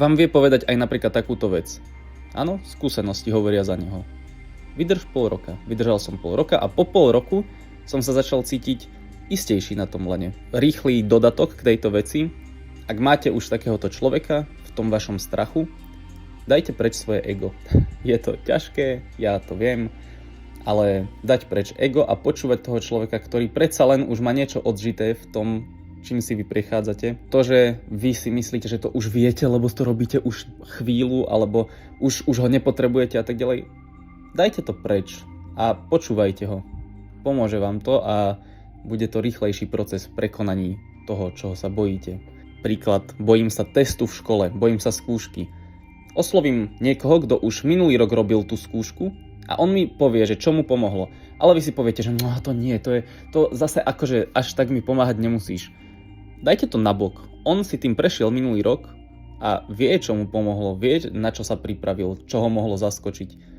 vám vie povedať aj napríklad takúto vec. Áno, skúsenosti hovoria za neho. Vydrž pol roka. Vydržal som pol roka a po pol roku som sa začal cítiť istejší na tom lane. Rýchly dodatok k tejto veci. Ak máte už takéhoto človeka v tom vašom strachu, dajte preč svoje ego. Je to ťažké, ja to viem, ale dať preč ego a počúvať toho človeka, ktorý predsa len už má niečo odžité v tom, čím si vy prechádzate. To, že vy si myslíte, že to už viete, lebo to robíte už chvíľu, alebo už ho nepotrebujete a tak ďalej. Dajte to preč a počúvajte ho. Pomôže vám to a bude to rýchlejší proces v prekonaní toho, čoho sa bojíte. Príklad, bojím sa testu v škole, bojím sa skúšky. Oslovím niekoho, kto už minulý rok robil tú skúšku a on mi povie, že čo mu pomohlo. Ale vy si poviete, že no to nie, to zase akože až tak mi pomáhať nemusíš. Dajte to nabok. On si tým prešiel minulý rok a vie, čo mu pomohlo, vie, na čo sa pripravil, čo ho mohlo zaskočiť.